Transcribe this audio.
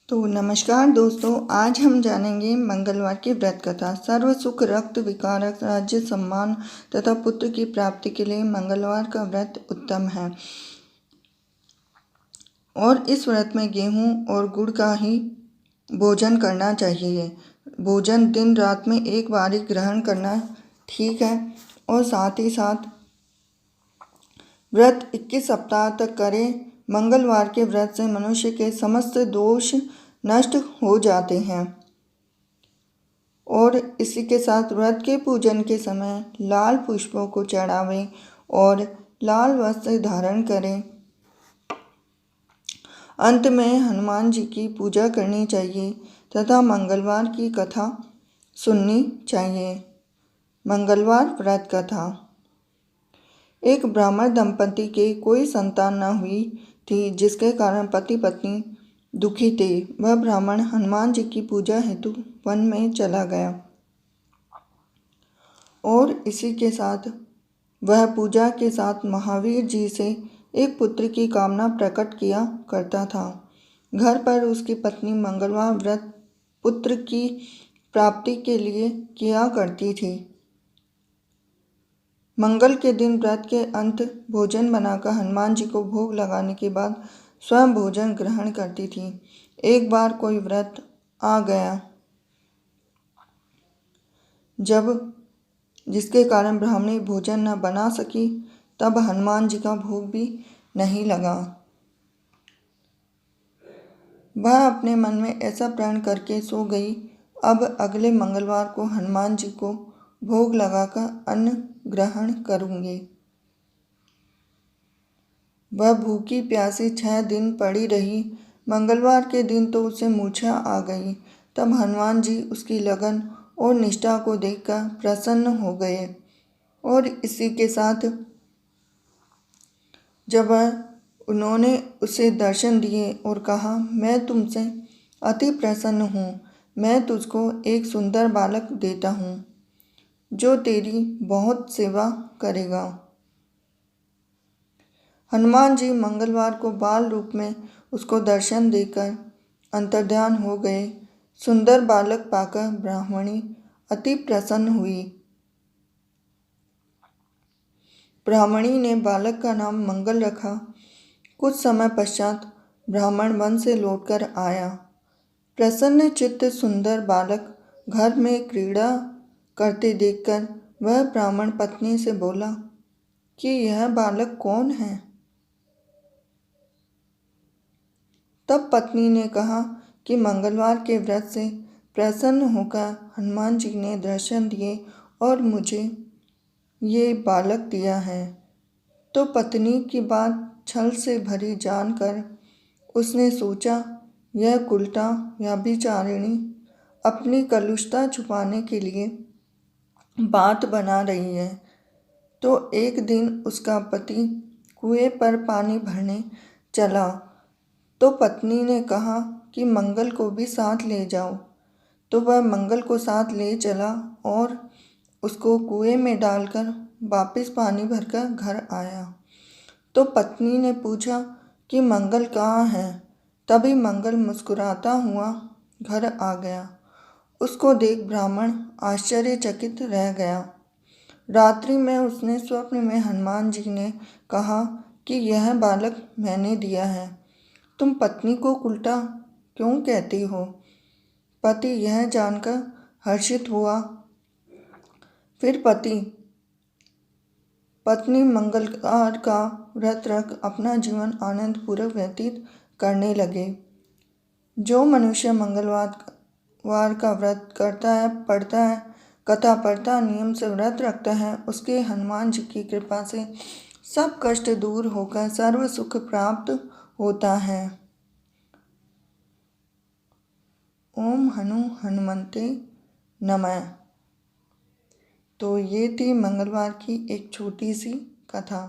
तो नमस्कार दोस्तों, आज हम जानेंगे मंगलवार की व्रत कथा। सर्व सुख, रक्त विकारक, राज्य सम्मान तथा पुत्र की प्राप्ति के लिए मंगलवार का व्रत उत्तम है और इस व्रत में गेहूं और गुड़ का ही भोजन करना चाहिए। भोजन दिन रात में एक बार ही ग्रहण करना ठीक है और साथ ही साथ व्रत 21 सप्ताह तक करें। मंगलवार के व्रत से मनुष्य के समस्त दोष नष्ट हो जाते हैं और इसी के साथ व्रत के पूजन के समय लाल पुष्पों को चढ़ावें और लाल वस्त्र धारण करें। अंत में हनुमान जी की पूजा करनी चाहिए तथा मंगलवार की कथा सुननी चाहिए। मंगलवार व्रत कथा। एक ब्राह्मण दंपति के कोई संतान न हुई थी, जिसके कारण पति पत्नी दुखी थे। वह ब्राह्मण हनुमान जी की पूजा हेतु वन में चला गया और इसी के साथ वह पूजा के साथ महावीर जी से एक पुत्र की कामना प्रकट किया करता था। घर पर उसकी पत्नी मंगलवार व्रत पुत्र की प्राप्ति के लिए किया करती थी। मंगल के दिन व्रत के अंत भोजन बनाकर हनुमान जी को भोग लगाने के बाद स्वयं भोजन ग्रहण करती थी। एक बार कोई व्रत आ गया जिसके कारण ब्राह्मणी भोजन न बना सकी, तब हनुमान जी का भोग भी नहीं लगा। वह अपने मन में ऐसा प्रण करके सो गई, अब अगले मंगलवार को हनुमान जी को भोग लगाकर अन्न ग्रहण करूंगी। वह भूखी प्यासी 6 दिन पड़ी रही। मंगलवार के दिन तो उसे मूर्छा आ गई। तब हनुमान जी उसकी लगन और निष्ठा को देखकर प्रसन्न हो गए और इसी के साथ जब उन्होंने उसे दर्शन दिए और कहा, मैं तुमसे अति प्रसन्न हूँ। मैं तुझको एक सुंदर बालक देता हूँ जो तेरी बहुत सेवा करेगा। हनुमान जी मंगलवार को बाल रूप में उसको दर्शन देकर अंतर्ध्यान हो गए। सुंदर बालक पाकर ब्राह्मणी अति प्रसन्न हुई। ब्राह्मणी ने बालक का नाम मंगल रखा। कुछ समय पश्चात ब्राह्मण वन से लौटकर आया। प्रसन्न चित्त सुंदर बालक घर में क्रीड़ा करते देखकर वह ब्राह्मण पत्नी से बोला कि यह बालक कौन है। तब पत्नी ने कहा कि मंगलवार के व्रत से प्रसन्न होकर हनुमान जी ने दर्शन दिए और मुझे ये बालक दिया है। तो पत्नी की बात छल से भरी जानकर उसने सोचा, यह कुलटा या व्यभिचारिणी अपनी कलुषता छुपाने के लिए बात बना रही है। तो एक दिन उसका पति कुएं पर पानी भरने चला तो पत्नी ने कहा कि मंगल को भी साथ ले जाओ। तो वह मंगल को साथ ले चला और उसको कुएं में डालकर वापस पानी भरकर घर आया। तो पत्नी ने पूछा कि मंगल कहाँ है। तभी मंगल मुस्कुराता हुआ घर आ गया। उसको देख ब्राह्मण आश्चर्यचकित रह गया। रात्रि में उसने स्वप्न में हनुमान जी ने कहा कि यह बालक मैंने दिया है। तुम पत्नी को उल्टा क्यों कहती हो। पति यह जानकर हर्षित हुआ। फिर पत्नी मंगलवार का व्रत रख अपना जीवन आनंद पूर्वक व्यतीत करने लगे। जो मनुष्य मंगलवार का व्रत करता है, पढ़ता है, कथा पढ़ता, नियम से व्रत रखता है, उसके हनुमान जी की कृपा से सब कष्ट दूर होकर सर्व सुख प्राप्त होता है। ओम हनुमते नमः। तो ये थी मंगलवार की एक छोटी सी कथा।